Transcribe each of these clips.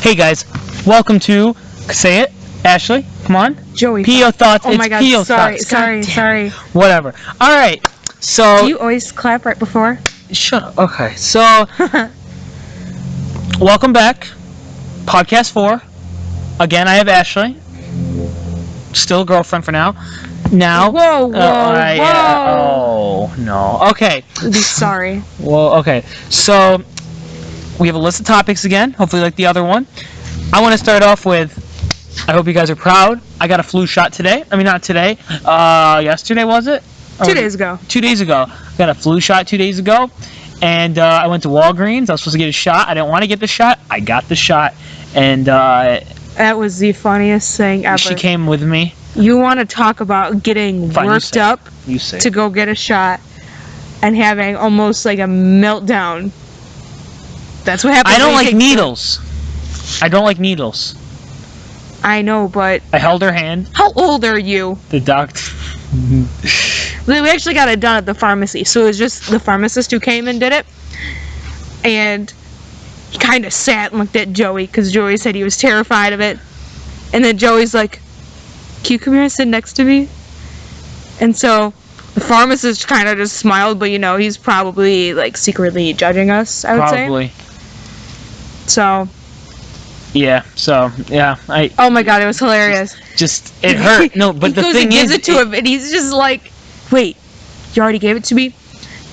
Hey guys, welcome to say it, Ashley. Come on, Joey. Pio thoughts. Oh it's my God! Pio Sorry, thoughts. sorry. Whatever. All right. So. Do you always clap right before? Shut up. Okay. So. Welcome back, podcast 4. Again, I have Ashley. Still girlfriend for now. Now. Whoa. Oh no. Okay. Be sorry. Well, okay. So we have a list of topics again. Hopefully, like the other one. I want to start off with. I hope you guys are proud. I got a flu shot today. I mean, not today. Yesterday was it? 2 days ago. 2 days ago. I got a flu shot 2 days ago. And I went to Walgreens. I was supposed to get a shot. I didn't want to get the shot. I got the shot. And that was the funniest thing ever. She came with me. You want to talk about getting worked up to go get a shot and having almost like a meltdown. That's what happened. I don't like needles. I don't like needles. I know, but... I held her hand. How old are you? The doctor... We actually got it done at the pharmacy, so it was just the pharmacist who came and did it. And he kind of sat and looked at Joey, because Joey said he was terrified of it. And then Joey's like, can you come here and sit next to me? And so the pharmacist kind of just smiled, but he's probably like secretly judging us, I would say. Probably. So... Yeah, oh my God, it was hilarious. It hurt. No, but the thing is... He gives it to him, and he's just like, wait, you already gave it to me?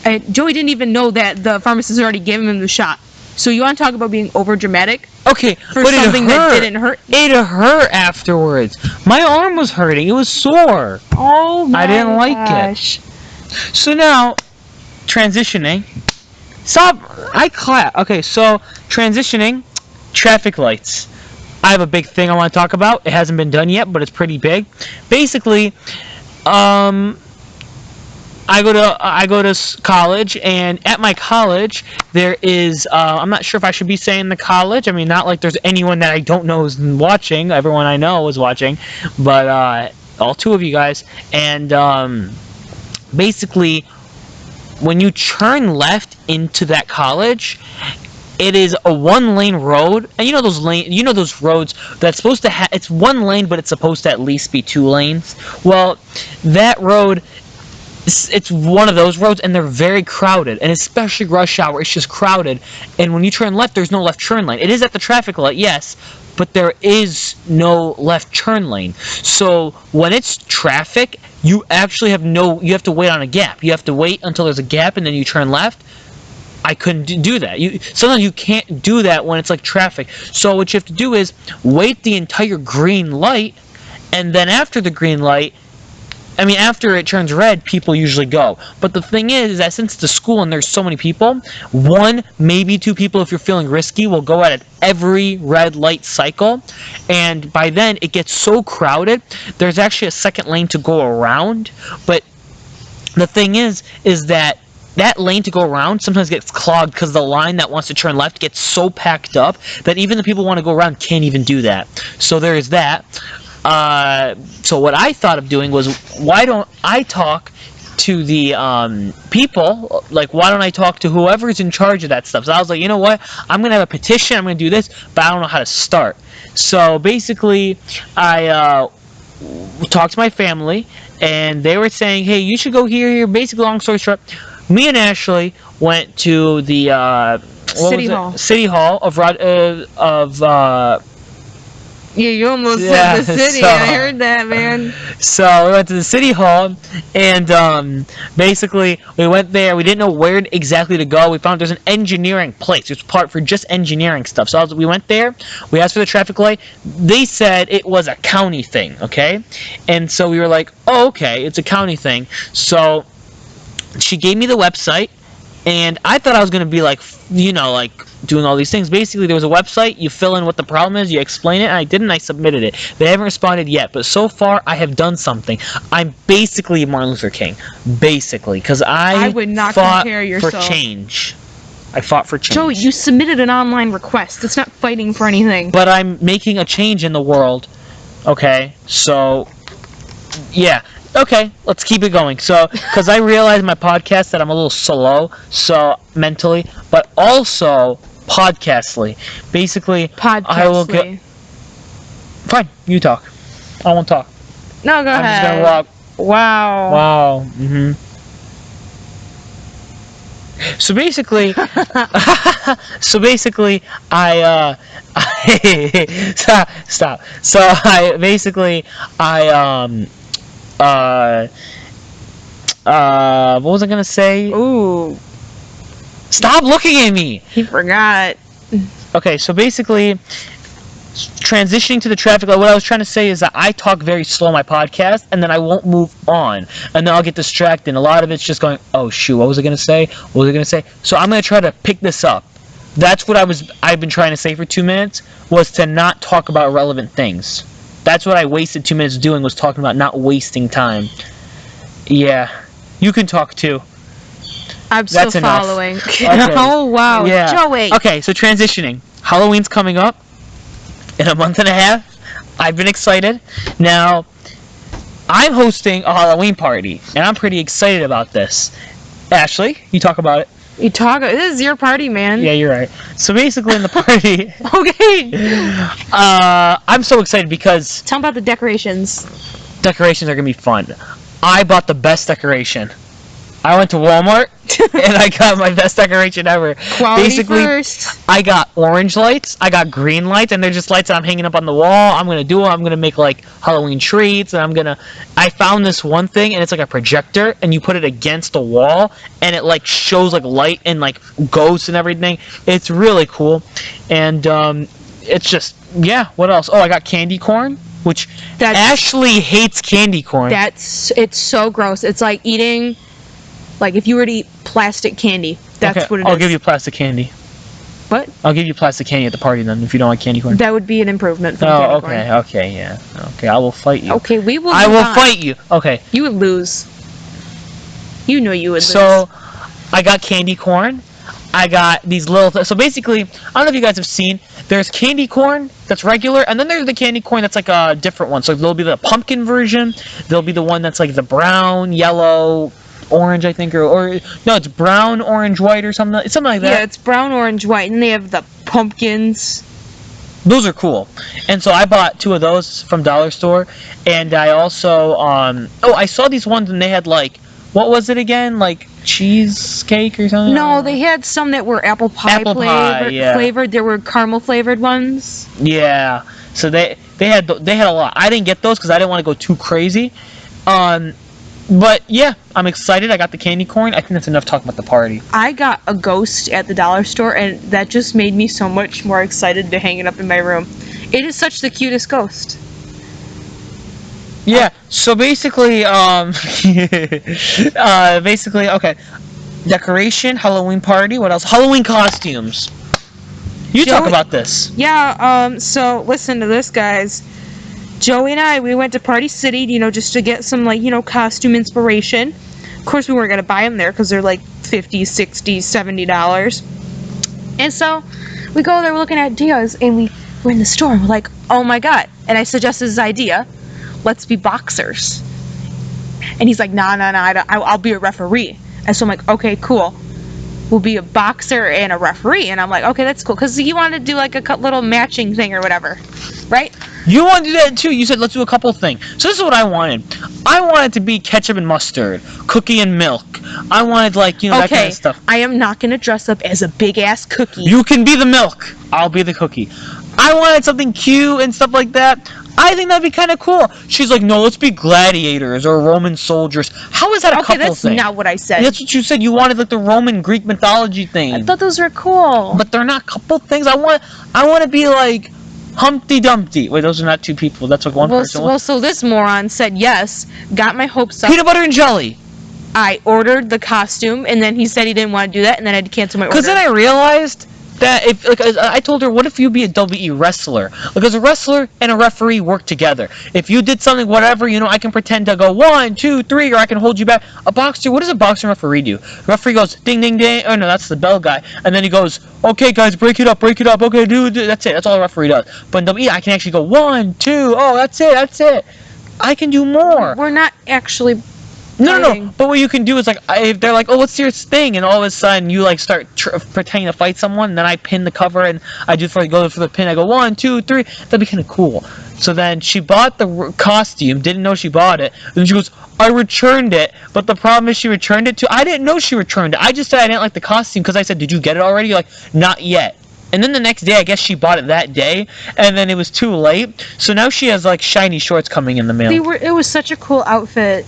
And Joey didn't even know that the pharmacist already gave him the shot. So you want to talk about being overdramatic? Okay, for but something that didn't hurt? It hurt afterwards. My arm was hurting. It was sore. Oh my gosh. I didn't like it. So now, transitioning. Stop. I clap. Okay, so transitioning. Traffic lights. I have a big thing I want to talk about. It hasn't been done yet, but it's pretty big. Basically, I go to college, and at my college there is I'm not sure if I should be saying the college. I mean, not like there's anyone that I don't know is watching. Everyone I know is watching, but all 2 of you guys. And basically, when you turn left into that college, it is a 1-lane road, and those roads that's supposed to it's 1 lane, but it's supposed to at least be 2 lanes. Well, that road, it's one of those roads, and they're very crowded, and especially rush hour, it's just crowded. And when you turn left, there's no left turn lane. It is at the traffic light, yes, but there is no left turn lane. So when it's traffic, you actually you have to wait on a gap. You have to wait until there's a gap, and then you turn left. I couldn't do that. Sometimes you can't do that when it's like traffic. So what you have to do is wait the entire green light, and then after the green light, after it turns red, people usually go. But the thing is that since it's a school and there's so many people, 1, maybe 2 people, if you're feeling risky, will go at every red light cycle. And by then, it gets so crowded, there's actually a second lane to go around. But the thing is that lane to go around sometimes gets clogged because the line that wants to turn left gets so packed up that even the people who want to go around can't even do that. So there is that. So what I thought of doing was, why don't I talk to the people? Like, why don't I talk to whoever's in charge of that stuff? So I was like, you know what? I'm going to have a petition. I'm going to do this, but I don't know how to start. So basically, I talked to my family, and they were saying, hey, you should go here. Basically, long story short, me and Ashley went to the City Hall of yeah, you almost said the city. I heard that, man. So we went to the City Hall, and basically we went there. We didn't know where exactly to go. We found there's an engineering place. It's part for just engineering stuff. So we went there. We asked for the traffic light. They said it was a county thing, okay? And so we were like, oh, okay, it's a county thing. So she gave me the website, and I thought I was going to be like, doing all these things. Basically, there was a website, you fill in what the problem is, you explain it, and I didn't, I submitted it. They haven't responded yet, but so far, I have done something. I'm basically Martin Luther King. Basically, because I would not fought compare yourself. for change. I fought for change. Joey, you submitted an online request. It's not fighting for anything. But I'm making a change in the world. Okay, so, yeah. Okay, let's keep it going. So, because I realized in my podcast that I'm a little slow, so mentally, but also Podcastly. Basically, I will get. Podcastly. Fine, you talk. I won't talk. No, go I'm ahead. just gonna walk. Wow. Wow. So basically, I stop. So I basically what was I gonna say? Ooh, Stop looking at me. he forgot. Okay, so basically, transitioning to the traffic light, what I was trying to say is that I talk very slow on my podcast, and then I won't move on, and then I'll get distracted. And a lot of it's just going, oh shoot, what was I gonna say? What was I gonna say? So I'm gonna try to pick this up. That's what I've been trying to say for 2 minutes, was to not talk about relevant things. That's what I wasted 2 minutes doing, was talking about not wasting time. Yeah, you can talk too. I'm still That's enough. following. Okay. Oh wow, Yeah. Joey. Okay, so transitioning. Halloween's coming up in a month and a half. I've been excited. Now, I'm hosting a Halloween party, and I'm pretty excited about this. Ashley, you talk about it. You talk. This is your party, man. Yeah, you're right. So basically, in the party, Okay. I'm so excited because Tell me about the decorations. decorations are gonna be fun. I bought the best decoration. I went to Walmart and I got my best decoration ever. Quality Basically, first. I got orange lights, I got green lights, and they're just lights that I'm hanging up on the wall. I'm gonna do it. I'm gonna make like Halloween treats, and I found this one thing, and it's like a projector, and you put it against the wall, and it like shows like light and like ghosts and everything. It's really cool, and it's just, yeah. What else? Oh, I got candy corn, which Ashley hates candy corn. It's so gross. It's like eating, like if you were to eat plastic candy. That's Okay, what it is. I'll give you plastic candy. What? I'll give you plastic candy at the party then, if you don't like candy corn. That would be an improvement from Oh, candy corn. okay, yeah. Okay, I will fight you. Okay, we will. I move will on. fight you. Okay, You would lose. You know you would so lose. I got candy corn. I got these little. So basically, I don't know if you guys have seen. There's candy corn that's regular, and then there's the candy corn that's like a different one. So there'll be the pumpkin version. There'll be the one that's like the brown, yellow, orange, I think, or no, it's brown, orange, white, or something. It's something like that. Yeah, it's brown, orange, white, and they have the pumpkins. Those are cool. And so I bought 2 of those from Dollar Store, and I also I saw these ones and they had like, what was it again? Like cheesecake or something? No, they had some that were apple pie, flavored. There were caramel flavored ones. Yeah. So they had a lot. I didn't get those because I didn't want to go too crazy. But yeah, I'm excited. I got the candy corn. I think that's enough talking about the party. I got a ghost at the dollar store, and that just made me so much more excited to hang it up in my room. It is such the cutest ghost. Yeah. So basically, okay. Decoration, Halloween party. What else? Halloween costumes. You talk about this. Yeah. So listen to this, guys. Joey and I, we went to Party City, just to get some, costume inspiration. Of course, we weren't going to buy them there because they're like $50, $60, $70. And so we go there, we're looking at ideas, and we're in the store, and we're like, oh my god. And I suggested this idea, let's be boxers. And he's like, nah, I'll be a referee. And so I'm like, okay, cool. We'll be a boxer and a referee. And I'm like, okay, that's cool. Because he wanted to do like a little matching thing or whatever. Right? You wanted to do that too. You said, let's do a couple things. So this is what I wanted. I wanted to be ketchup and mustard, cookie and milk. I wanted, that kind of stuff. I am not going to dress up as a big-ass cookie. You can be the milk. I'll be the cookie. I wanted something cute and stuff like that. I think that'd be kind of cool. She's like, no, let's be gladiators or Roman soldiers. How is that a couple thing? Okay, that's not what I said. That's what you said. You wanted the Roman Greek mythology thing. I thought those were cool. But they're not couple things. I want to be like Humpty Dumpty. Wait, those are not 2 people. That's like one person. Well, so this moron said yes, got my hopes up. Peanut butter and jelly. I ordered the costume, and then he said he didn't want to do that, and then I had to cancel my order. Because then I realized that if, I told her, what if you be a WWE wrestler? Because a wrestler and a referee work together. If you did something, whatever, I can pretend to go 1, 2, 3, or I can hold you back. A boxer, what does a boxer and referee do? The referee goes ding, ding, ding. Oh no, that's the bell guy. And then he goes, okay, guys, break it up. Okay, dude, that's it. That's all a referee does. But in WWE, I can actually go 1, 2. Oh, that's it. I can do more. We're not actually No. fighting. But what you can do is like, if they're like, "Oh, what's your thing?" and all of a sudden you like start pretending to fight someone, and then I pin the cover and I just like go for the pin. I go 1, 2, 3. That'd be kind of cool. So then she bought the costume, didn't know she bought it. Then she goes, "I returned it," but the problem is she returned it too. I didn't know she returned it. I just said I didn't like the costume because I said, "Did you get it already?" You're like, "Not yet." And then the next day, I guess she bought it that day, and then it was too late. So now she has like shiny shorts coming in the mail. It was such a cool outfit.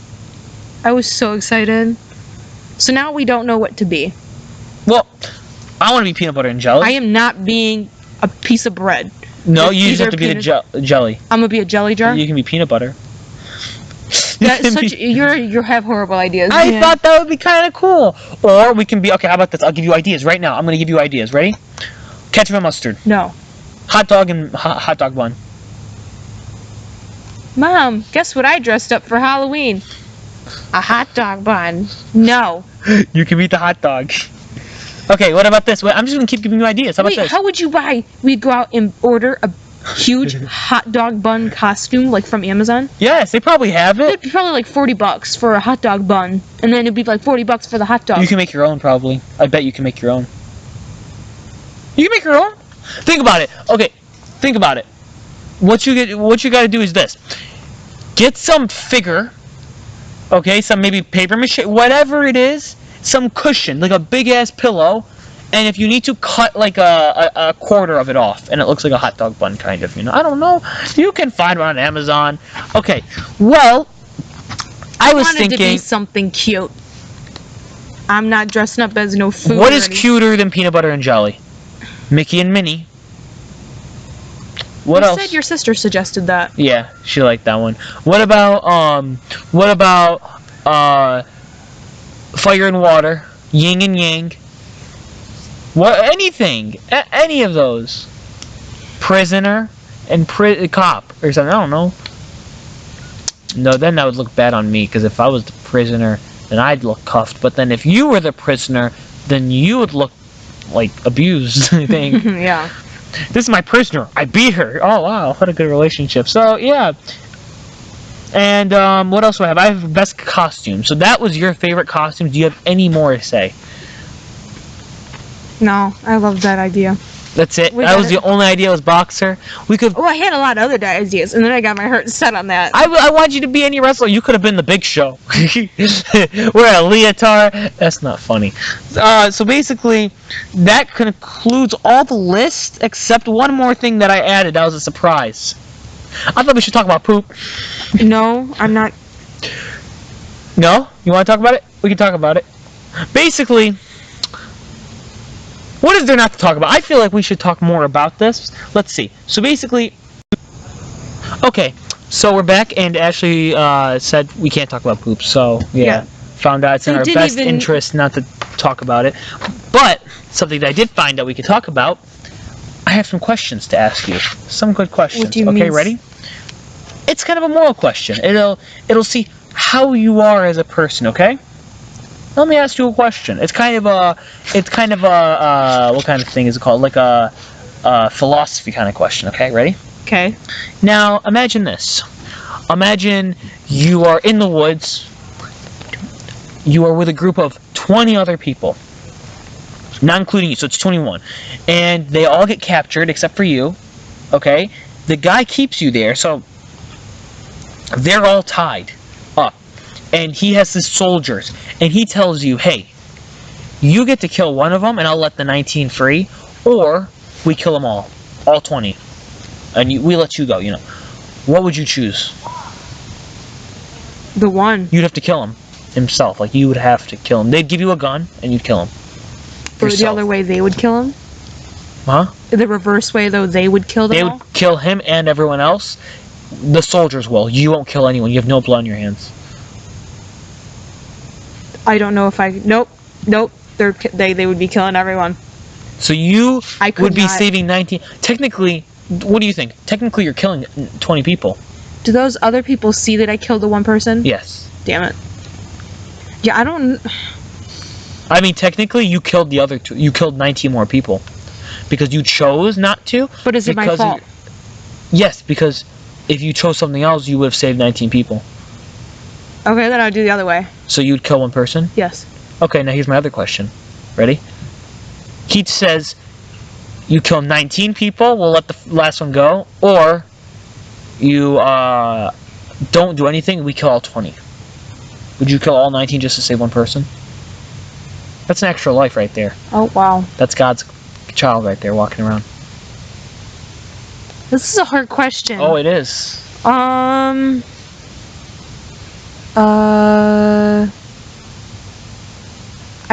I was so excited. So now we don't know what to be. Well, I want to be peanut butter and jelly. I am not being a piece of bread. No, It's you just either have to be the jelly. I'm gonna be a jelly jar. You can be peanut butter. That's such you have horrible ideas. I thought that would be kind of cool. Or we can be, okay, how about this? I'll give you ideas right now. I'm going to give you ideas. Ready? Ketchup and mustard. No. Hot dog and hot dog bun. Mom, guess what I dressed up for Halloween? A hot dog bun. No. You can eat the hot dog. Okay, what about this? I'm just going to keep giving you ideas. How about Wait, this? how would you buy? We'd go out and order a huge hot dog bun costume like from Amazon. Yes, they probably have it. It'd be probably like $40 for a hot dog bun, and then it'd be like $40 for the hot dog. You can make your own, probably. I bet you can make your own. You can make your own? Think about it. Okay, think about it. What you got to do is this. Get some figure, okay, some maybe paper mache, whatever it is, some cushion, like a big-ass pillow, and if you need to cut like a quarter of it off, and it looks like a hot dog bun, kind of, I don't know. You can find one on Amazon. Okay, well, I was wanted to be thinking... something cute. I'm not dressing up as no food. What is cuter than peanut butter and jelly? Mickey and Minnie. What else? You said your sister suggested that. Yeah, she liked that one. What about fire and water, yin and yang? What, anything, any of those. Prisoner and cop or something. I don't know. No, then that would look bad on me, because if I was the prisoner, then I'd look cuffed. But then if you were the prisoner, then you would look like abused. I think. Yeah. This is my prisoner. I beat her. Oh, wow. What a good relationship. So, yeah. And what else do I have? I have best costume. So that was your favorite costume. Do you have any more to say? No, I love that idea. That's it? That was the only idea was boxer? We could... Oh, I had a lot of other ideas, and then I got my heart set on that. I want you to be any wrestler. You could have been the Big Show. Wear a leotard. That's not funny. So basically, that concludes all the list except one more thing that I added. That was a surprise. I thought we should talk about poop. No, I'm not. No? You want to talk about it? We can talk about it. Basically... What is there not to talk about? I feel like we should talk more about this. Let's see. So basically... Okay, so we're back, and Ashley said we can't talk about poop, so yeah. Found out it's in our best interest not to talk about it. But, something that I did find out we could talk about, I have some questions to ask you. Some good questions. What do you okay, mean? ready? It's kind of a moral question. It'll see how you are as a person, okay? Let me ask you a question. It's kind of a what kind of thing is it called? Like a philosophy kind of question, okay? Ready? Okay. Now, imagine this. Imagine you are in the woods. You are with a group of 20 other people. Not including you, so it's 21. And they all get captured except for you, okay? The guy keeps you there, so they're all tied up. And he has his soldiers, and he tells you, hey, you get to kill one of them, and I'll let the 19 free, or we kill them all 20, and we let you go, What would you choose? The one. You'd have to kill him himself. Like, you would have to kill him. They'd give you a gun, and you'd kill him. Or the other way, they would kill him? Huh? The reverse way, though, they would kill them They would kill him and everyone else. The soldiers will. You won't kill anyone. You have no blood on your hands. I don't know if I... Nope. They would be killing everyone. So you would be not. saving 19... Technically, what do you think? Technically, you're killing 20 people. Do those other people see that I killed the one person? Yes. Damn it. Yeah, I don't... I mean, technically, you killed the other two. You killed 19 more people. Because you chose not to. But is it my fault? Yes, because if you chose something else, you would have saved 19 people. Okay, then I'll do the other way. So you'd kill one person? Yes. Okay, now here's my other question. Ready? He says you kill 19 people, we'll let the last one go, or you don't do anything, we kill all 20. Would you kill all 19 just to save one person? That's an extra life right there. Oh, wow. That's God's child right there walking around. This is a hard question. Oh, it is. I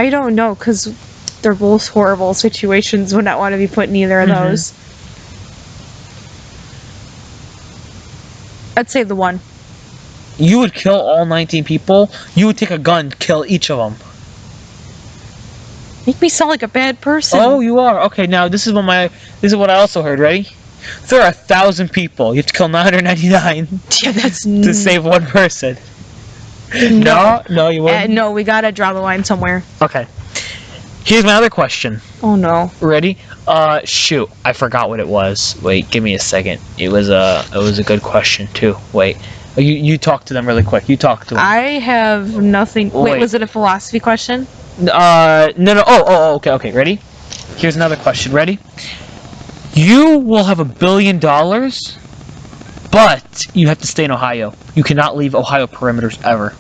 don't know, because they're both horrible situations. Would not want to be put in either of those. I'd say the one. You would kill all 19 people? You would take a gun, kill each of them. Make me sound like a bad person. Oh, you are? Okay, now this is what I also heard, ready? There are 1,000 people. You have to kill 999 Yeah, that's... to save one person. No. No, you wouldn't? No, we gotta draw the line somewhere. Okay. Here's my other question. Oh, no. Ready? Shoot, I forgot what it was. Wait, give me a second. It was a good question too. Wait, you talk to them really quick. You talk to them. I have nothing... Wait, was it a philosophy question? No. Okay. Ready? Here's another question. Ready? You will have $1 billion, but you have to stay in Ohio. You cannot leave Ohio perimeters ever.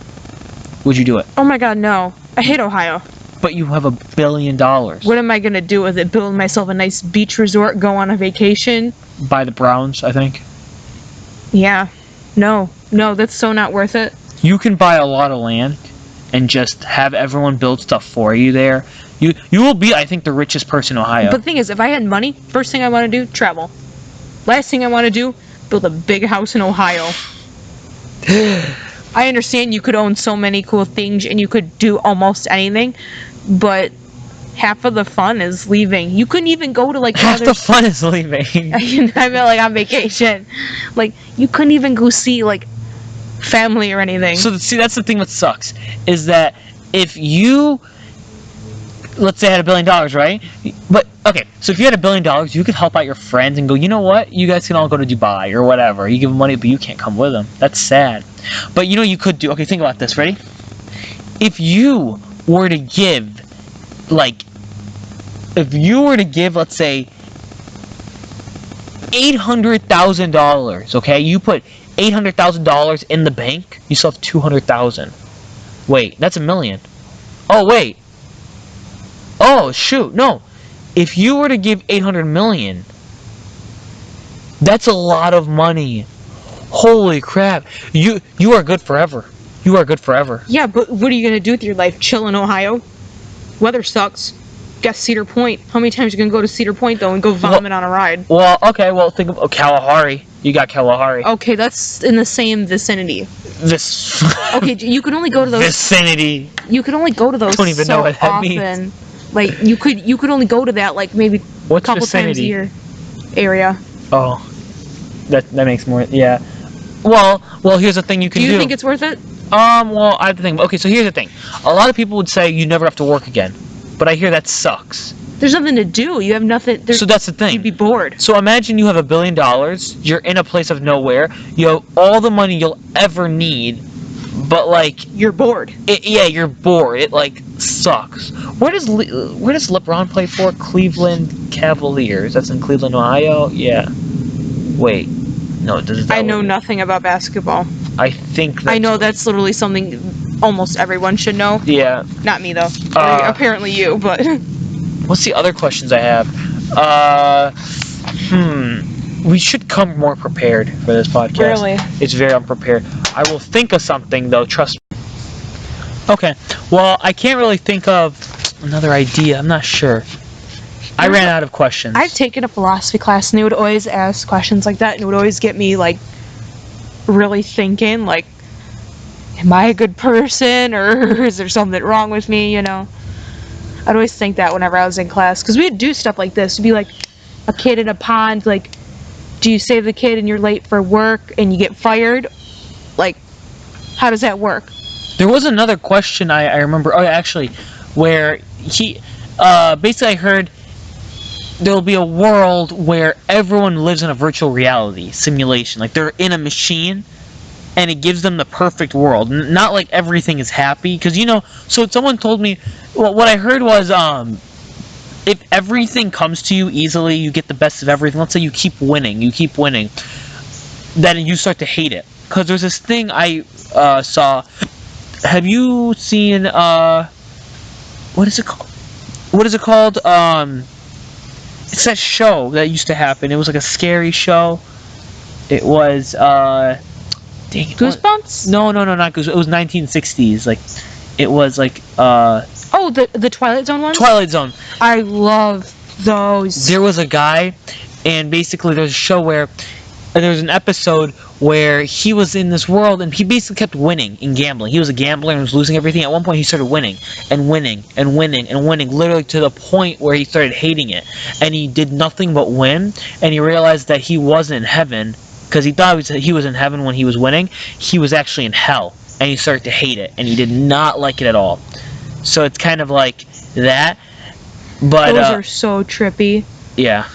Would you do it? Oh my god, no. I hate Ohio. But you have $1 billion. What am I gonna do with it? Build myself a nice beach resort, go on a vacation? Buy the Browns, I think. Yeah. No, that's so not worth it. You can buy a lot of land and just have everyone build stuff for you there. You will be, I think, the richest person in Ohio. But the thing is, if I had money, first thing I want to do, travel. Last thing I want to do, build a big house in Ohio. I understand you could own so many cool things and you could do almost anything, but half of the fun is leaving. You couldn't even go to like half the fun is leaving. I mean, like on vacation. Like you couldn't even go see like family or anything. So see, that's the thing that sucks, is that if you, let's say I had $1 billion, right? But okay, so if you had $1 billion, you could help out your friends and go, you know what? You guys can all go to Dubai or whatever. You give them money, but you can't come with them. That's sad. But you know what you could do? Okay, think about this. Ready? If you were to give, let's say, $800,000, okay? You put $800,000 in the bank, you still have $200,000. Wait, that's $1 million. Oh, wait. Oh, shoot, no. If you were to give $800 million, that's a lot of money. Holy crap. You are good forever. You are good forever. Yeah, but what are you gonna do with your life? Chill in Ohio? Weather sucks. Guess Cedar Point. How many times you gonna go to Cedar Point though and go vomit on a ride? Well, okay, think of Kalahari. You got Kalahari. Okay, that's in the same vicinity. Okay, you could only go to those vicinity. You could only go to those I don't even so know what that often. means. Like you could only go to that like maybe a couple times a year. Area. Oh, that makes more. Yeah. Well, here's the thing you can do. Do you think it's worth it? Well, I have to think. Okay, so here's the thing. A lot of people would say you never have to work again, but I hear that sucks. There's nothing to do. You have nothing. So that's the thing. You'd be bored. So imagine you have $1 billion. You're in a place of nowhere. You have all the money you'll ever need, but like you're bored. You're bored. It like sucks. Where does LeBron play for? Cleveland Cavaliers. That's in Cleveland, Ohio. Yeah. Wait. No, I know nothing about basketball. I think I know that's literally something almost everyone should know. Yeah. Not me though. Apparently you, but. What's the other questions I have? We should come more prepared for this podcast. Really? It's very unprepared. I will think of something though, trust me. Okay. Well, I can't really think of another idea. I'm not sure. I ran out of questions. I've taken a philosophy class and they would always ask questions like that and it would always get me like really thinking like, am I a good person or is there something wrong with me, you know? I'd always think that whenever I was in class because we'd do stuff like this. It'd be like a kid in a pond, like, do you save the kid and you're late for work and you get fired? Like, how does that work? There was another question I remember, actually, where he, basically I heard there'll be a world where everyone lives in a virtual reality simulation. Like, they're in a machine and it gives them the perfect world. Not like everything is happy, because So someone told me, well, what I heard was, if everything comes to you easily, you get the best of everything. Let's say you keep winning, then you start to hate it. Because there's this thing I saw. Have you seen what is it called? What is it called? It's that show that used to happen. It was like a scary show. It was dang it, Goosebumps? No, not Goosebumps. It was 1960s. Like, it was like Oh, the Twilight Zone ones? Twilight Zone. I love those. There was a guy, and basically there's a show where there was an episode where he was in this world, and he basically kept winning in gambling. He was a gambler and was losing everything. At one point, he started winning and winning and winning and winning, literally to the point where he started hating it. And he did nothing but win, and he realized that he wasn't in heaven, because he thought he was in heaven when he was winning. He was actually in hell, and he started to hate it, and he did not like it at all. So it's kind of like that. But those are so trippy. Yeah.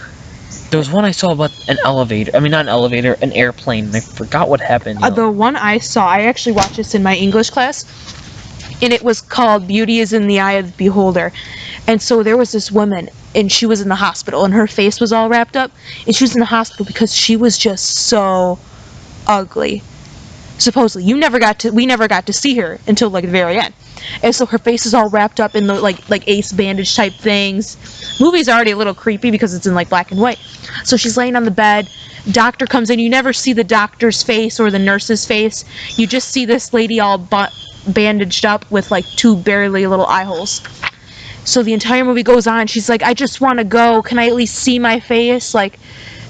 There was one I saw about an elevator. I mean, not an elevator, an airplane. And I forgot what happened. The one I saw, I actually watched this in my English class, and it was called Beauty is in the Eye of the Beholder. And so there was this woman, and she was in the hospital, and her face was all wrapped up, and she was in the hospital because she was just so ugly. Supposedly, we never got to see her until like the very end. And so her face is all wrapped up in the like ace bandage type things. Movie's already a little creepy because it's in like black and white. So she's laying on the bed. Doctor comes in. You never see the doctor's face or the nurse's face. You just see this lady all bandaged up with like two barely little eye holes. So the entire movie goes on. She's like, I just want to go. Can I at least see my face? Like,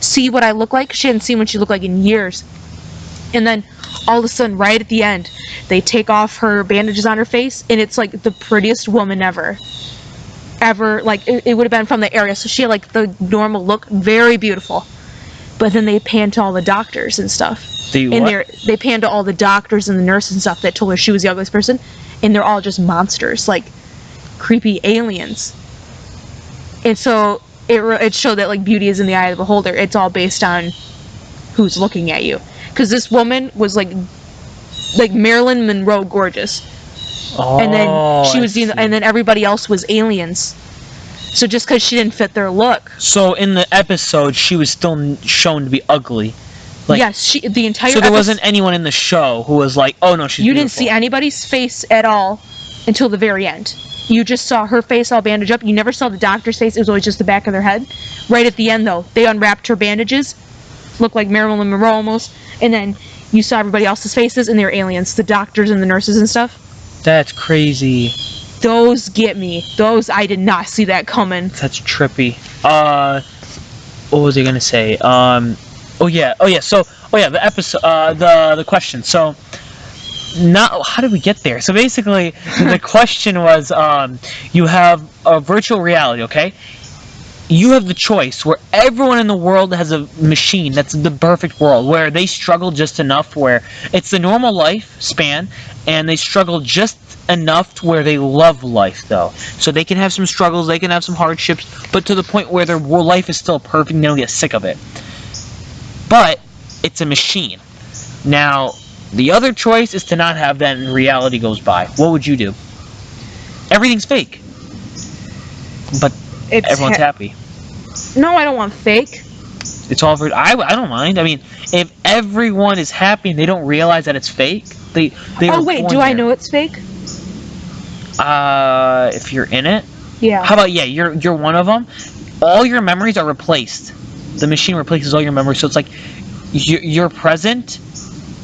see what I look like? She hadn't seen what she looked like in years. And then all of a sudden, right at the end, they take off her bandages on her face, and it's like the prettiest woman ever. Like, it would have been from the area. So she had like the normal look, very beautiful. But then they pan to all the doctors and stuff. They pan to all the doctors and the nurses and stuff that told her she was the ugliest person, and they're all just monsters, like creepy aliens. And so it showed that like beauty is in the eye of the beholder. It's all based on who's looking at you. Because this woman was like Marilyn Monroe gorgeous. Oh, and then she was and then everybody else was aliens. So just because she didn't fit their look. So in the episode, she was still shown to be ugly. Like, yes, the entire. So there wasn't anyone in the show who was like, "Oh no, she's." You beautiful. didn't see anybody's face at all until the very end. You just saw her face all bandaged up. You never saw the doctor's face. It was always just the back of their head. Right at the end, though, they unwrapped her bandages. Looked like Marilyn Monroe almost. And then you saw everybody else's faces, and they were aliens. The doctors and the nurses and stuff. That's crazy. Those get me. Those, I did not see that coming. That's trippy. What was I gonna say? The episode, the question. So, how did we get there? So basically, the question was, you have a virtual reality, okay? You have the choice where everyone in the world has a machine that's the perfect world, where they struggle just enough where it's the normal lifespan, and they struggle just enough to where they love life, though. So they can have some struggles, they can have some hardships, but to the point where their life is still perfect and they don't get sick of it. But it's a machine. Now, the other choice is to not have that and reality goes by. What would you do? Everything's fake. But everyone's happy. No, I don't want fake. It's all for. I don't mind. I mean, if everyone is happy and they don't realize that it's fake, they. Oh wait, do I know it's fake? If you're in it. Yeah. How about you're one of them. All your memories are replaced. The machine replaces all your memories, so it's like your present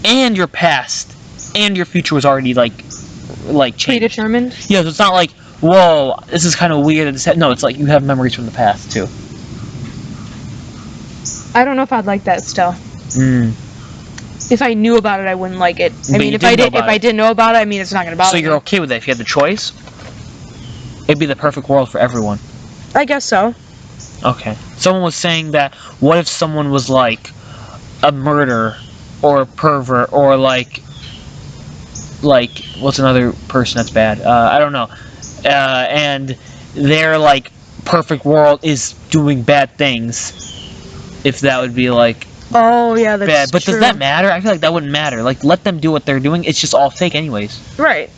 and your past and your future was already like changed. Predetermined. Yeah, so it's not like, whoa, this is kind of weird. No, it's like you have memories from the past too. I don't know if I'd like that still. If I knew about it, I wouldn't like it. I mean, if I didn't know about it, I mean, it's not gonna bother me. So you're okay with that? If you had the choice, it'd be the perfect world for everyone. I guess so. Okay. Someone was saying that, what if someone was like a murderer or a pervert or like what's another person that's bad? I don't know. And their like perfect world is doing bad things. If that would be like Oh yeah, that's bad. But true. does that matter? I feel like that wouldn't matter. Like, let them do what they're doing. It's just all fake anyways. Right.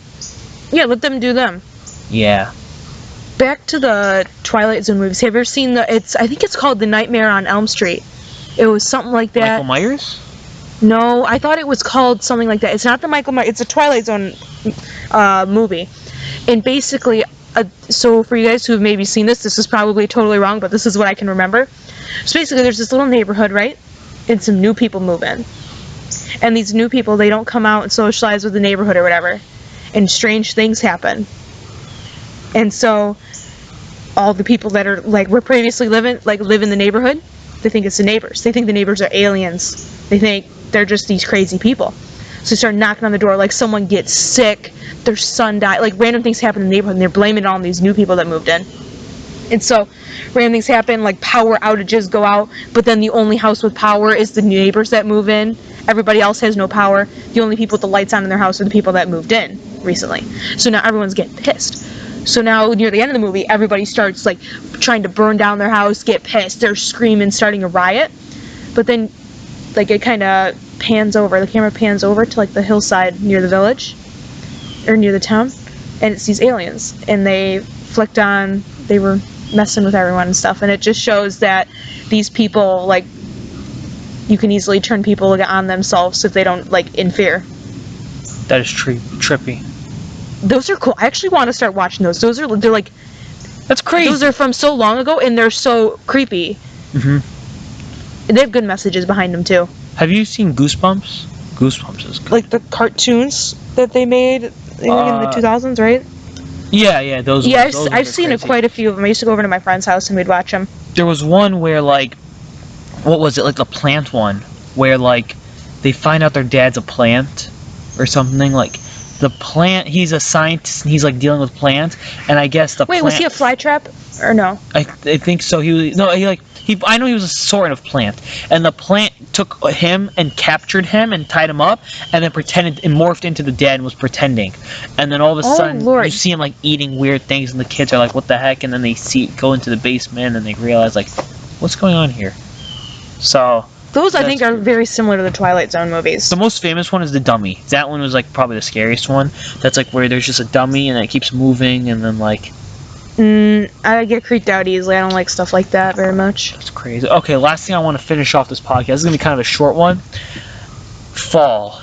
Yeah, let them do them. Yeah. Back to the Twilight Zone movies. Have you ever seen I think it's called The Nightmare on Elm Street. It was something like that. Michael Myers? No, I thought it was called something like that. It's not the Michael Myers. It's a Twilight Zone movie. And basically, so for you guys who have maybe seen this is probably totally wrong, but this is what I can remember. So basically, there's this little neighborhood, right? And some new people move in. And these new people, they don't come out and socialize with the neighborhood or whatever. And strange things happen. And so, all the people that are, like, were previously live in the neighborhood, they think it's the neighbors. They think the neighbors are aliens. They think they're just these crazy people. So they start knocking on the door, like someone gets sick, their son died, like random things happen in the neighborhood, and they're blaming it on these new people that moved in. And so, random things happen, like power outages go out, but then the only house with power is the neighbors that move in. Everybody else has no power. The only people with the lights on in their house are the people that moved in recently. So now everyone's getting pissed. So now, near the end of the movie, everybody starts, like, trying to burn down their house, get pissed, they're screaming, starting a riot. But then, like, it kind of pans over, the camera pans over to, like, the hillside near the village, or near the town, and it's these aliens. And they flicked on, they were messing with everyone and stuff, and it just shows that these people, like, you can easily turn people on themselves if they don't, like, in fear. That is trippy. Those are cool. I actually want to start watching those. They're like... That's crazy. Those are from so long ago, and they're so creepy. Mm-hmm. They have good messages behind them, too. Have you seen Goosebumps? Goosebumps is good. Like the cartoons that they made in the 2000s, right? Yeah, those Yeah, those I've seen quite a few of them. I used to go over to my friend's house and we'd watch them. There was one where, like, what was it? Like a plant one, where, like, they find out their dad's a plant or something, like... The plant, he's a scientist, and he's, like, dealing with plants, and I guess the Wait, plant... was he a fly trap? Or no? I think so. I know he was a sort of plant, and the plant took him and captured him and tied him up, and then pretended and morphed into the dad and was pretending. And then all of a sudden, Lord. you see him, like, eating weird things, and the kids are like, what the heck? And then they go into the basement, and they realize, like, what's going on here? So... Those, I think, are very similar to the Twilight Zone movies. The most famous one is the dummy. That one was, like, probably the scariest one. That's, like, where there's just a dummy and it keeps moving and then, like... I get creeped out easily. I don't like stuff like that very much. That's crazy. Okay, last thing I want to finish off this podcast. This is going to be kind of a short one. Fall.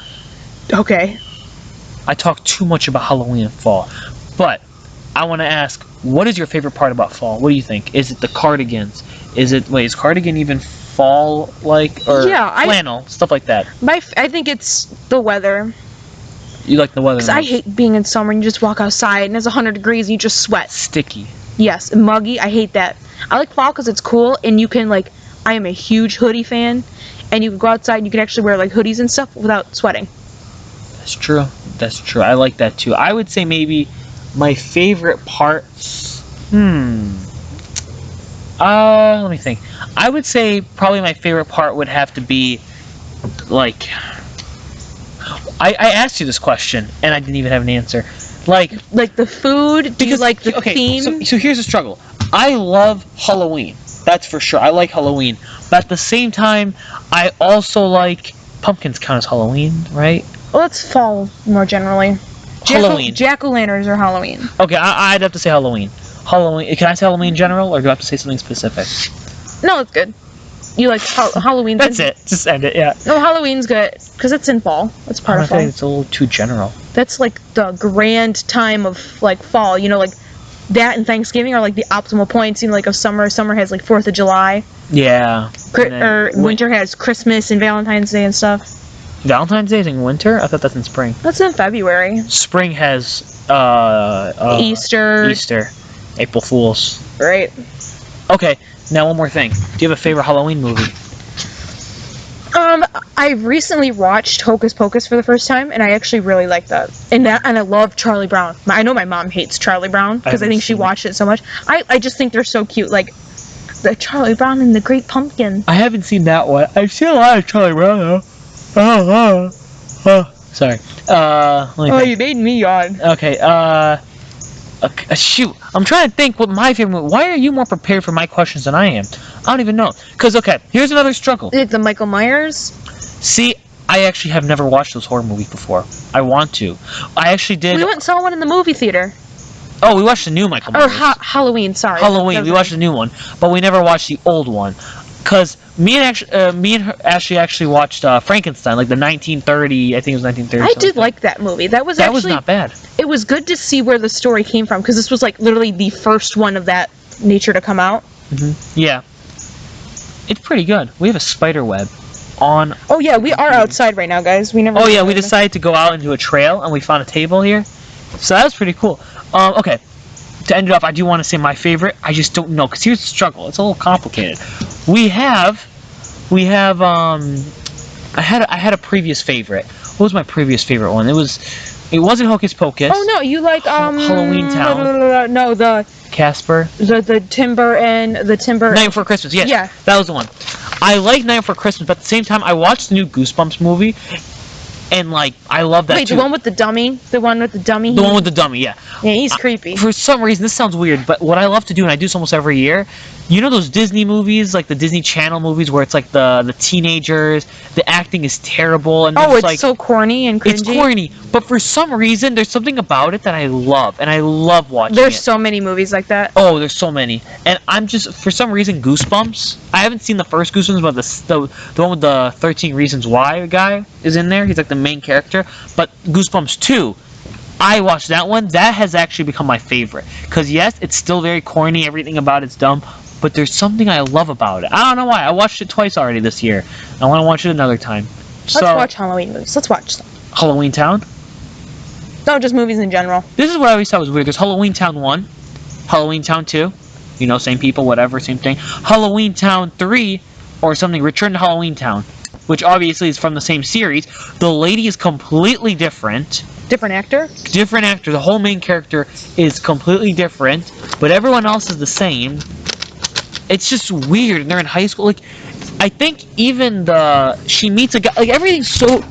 Okay. I talk too much about Halloween and fall. But I want to ask, what is your favorite part about fall? What do you think? Is it the cardigans? Is cardigan even fall, like, or flannel, stuff like that? I think it's the weather. You like the weather? Because I hate being in summer and you just walk outside and it's 100 degrees and you just sweat. Sticky. Yes, muggy. I hate that. I like fall because it's cool and you can, like, I am a huge hoodie fan and you can go outside and you can actually wear, like, hoodies and stuff without sweating. That's true. I like that too. I would say maybe my favorite parts. Let me think. I would say probably my favorite part would have to be, like, I asked you this question and I didn't even have an answer. Like the food. Do you like the theme? So here's the struggle. I love Halloween. That's for sure. I like Halloween, but at the same time, I also like pumpkins. Count as Halloween, right? Well, it's fall more generally. Halloween. Jack-o'-lanterns are Halloween. Okay, I'd have to say Halloween. Halloween. Can I say Halloween in general, or do I have to say something specific? No, it's good. You like Halloween? That's it. Just end it. Yeah. No, Halloween's good because it's in fall. It's part of fall. I think it's a little too general. That's like the grand time of, like, fall. You know, like that and Thanksgiving are like the optimal points. You know, like of summer. Summer has like 4th of July. Yeah. Or winter has Christmas and Valentine's Day and stuff. Valentine's Day is in winter? I thought that's in spring. That's in February. Spring has Easter. April Fools. Right. Okay, now one more thing. Do you have a favorite Halloween movie? I recently watched Hocus Pocus for the first time, and I actually really like that. And I love Charlie Brown. I know my mom hates Charlie Brown because I think she watched it so much. I just think they're so cute, like the Charlie Brown and the Great Pumpkin. I haven't seen that one. I've seen a lot of Charlie Brown though. Sorry. Let me think. You made me yawn. Okay. Shoot, I'm trying to think what my favorite movie. Why are you more prepared for my questions than I am? I don't even know. Because, okay, here's another struggle. It's the Michael Myers. See, I actually have never watched those horror movies before. I want to. I actually did. We went and saw one in the movie theater. Oh, we watched the new Michael Myers. Or Halloween, sorry. Halloween. We watched the new one, but we never watched the old one. Cause me and Ashley actually watched Frankenstein, like the 1930. I think it was 1930. I did like that movie. That was not bad. It was good to see where the story came from, because this was like literally the first one of that nature to come out. Yeah. It's pretty good. We have a spider web on. Oh yeah, we are outside right now, guys. We never. Oh yeah, we decided to go out into a trail, and we found a table here, so that was pretty cool. Okay. To end it off, I do want to say my favorite. I just don't know, because here's the struggle. It's a little complicated. I had a previous favorite. What was my previous favorite one? It wasn't Hocus Pocus. Oh no, you like Halloween Town. No, the Casper. The Timber. Night Before Christmas. Yes. Yeah. That was the one. I like Night Before Christmas, but at the same time, I watched the new Goosebumps movie, and like I love that too. The one with the dummy. The one with the dummy. The one with the dummy. Yeah. Yeah, he's creepy. For some reason, this sounds weird, but what I love to do, and I do this almost every year, you know those Disney movies, like the Disney Channel movies, where it's like the teenagers, the acting is terrible, and it's like, so corny and cringy. It's corny, but for some reason, there's something about it that I love, and I love watching There's it. so many movies like that. Oh, there's so many, and I'm just, for some reason, Goosebumps. I haven't seen the first Goosebumps, but the one with the 13 Reasons Why guy is in there. He's like the main character, but Goosebumps 2. I watched that one. That has actually become my favorite. Because, yes, it's still very corny. Everything about it's dumb. But there's something I love about it. I don't know why. I watched it twice already this year. I want to watch it another time. Let's watch Halloween movies. Let's watch them. Halloween Town? No, just movies in general. This is what I always thought was weird. There's Halloween Town 1. Halloween Town 2. You know, same people, whatever, same thing. Halloween Town 3. Or something. Return to Halloween Town. Which obviously is from the same series. The lady is completely different. Different actor? Different actor. The whole main character is completely different, but everyone else is the same. It's just weird. And they're in high school. Like, I think even she meets a guy. Like, everything's so.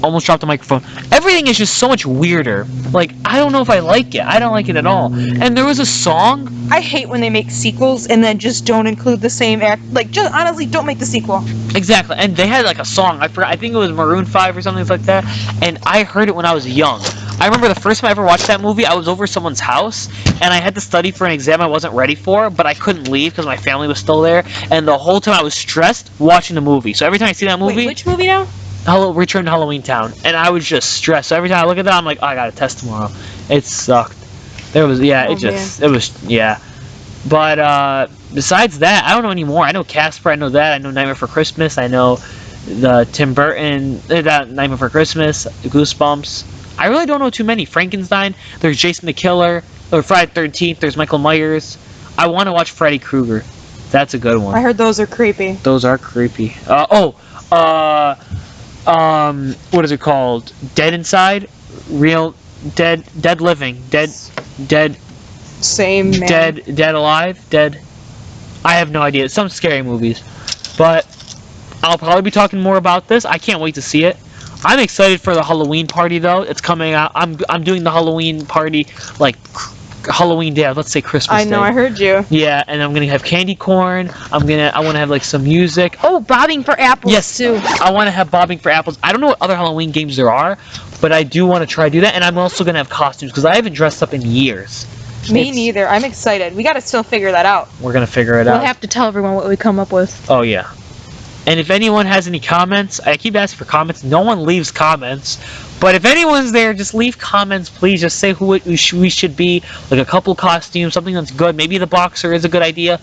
Almost dropped the microphone. Everything is just so much weirder. Like, I don't know if I like it. I don't like it at all. And there was a song. I hate when they make sequels and then just don't include the same act. Like, just honestly, don't make the sequel. Exactly. And they had like a song. I forgot. I think it was Maroon 5 or something like that. And I heard it when I was young. I remember the first time I ever watched that movie, I was over someone's house, and I had to study for an exam I wasn't ready for, but I couldn't leave because my family was still there. And the whole time I was stressed watching the movie. So every time I see that movie. Wait, which movie now? Return to Halloween Town, and I was just stressed. So every time I look at that, I'm like, oh, I got a test tomorrow. It sucked. But besides that, I don't know anymore. I know Casper, I know that, I know Nightmare Before Christmas, I know the Tim Burton, that Nightmare Before Christmas, Goosebumps. I really don't know too many. Frankenstein, there's Jason the Killer, or Friday the 13th, there's Michael Myers. I want to watch Freddy Krueger. That's a good one. I heard those are creepy. Those are creepy. What is it called? Dead Inside? Dead Living. Dead. Same, man. Dead Alive? Dead. I have no idea. Some scary movies. But I'll probably be talking more about this. I can't wait to see it. I'm excited for the Halloween party, though. It's coming out. I'm doing the Halloween party, like, Halloween Day. Let's say Christmas Day. I know, I heard you. Yeah, and I'm gonna have candy corn. I want to have like some music. Oh, bobbing for apples. Yes, too. I want to have bobbing for apples. I don't know what other Halloween games there are, but I do want to try to do that. And I'm also gonna have costumes because I haven't dressed up in years. Me neither. I'm excited. We gotta still figure that out. We're gonna figure it out. We'll have to tell everyone what we come up with. Oh yeah. And if anyone has any comments, I keep asking for comments. No one leaves comments. But if anyone's there, just leave comments, please. Just say who we should be. Like a couple costumes, something that's good. Maybe the boxer is a good idea.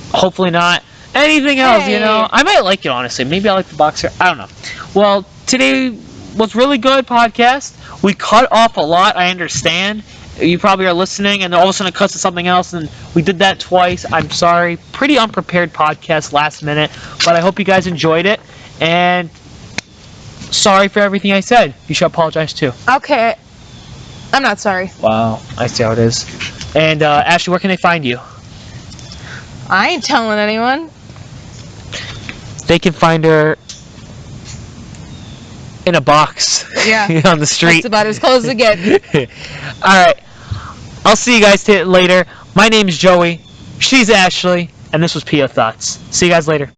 Hopefully not. Anything else, you know? I might like it, honestly. Maybe I like the boxer. I don't know. Well, today was really good podcast. We cut off a lot, I understand. You probably are listening, and all of a sudden it cuts to something else, and we did that twice. I'm sorry. Pretty unprepared podcast last minute, but I hope you guys enjoyed it, and sorry for everything I said. You should apologize, too. Okay. I'm not sorry. Wow. I see how it is. And, Ashley, where can they find you? I ain't telling anyone. They can find her in a box. Yeah. On the street. That's about as close as it gets. Alright. I'll see you guys later. My name's Joey. She's Ashley. And this was PO Thoughts. See you guys later.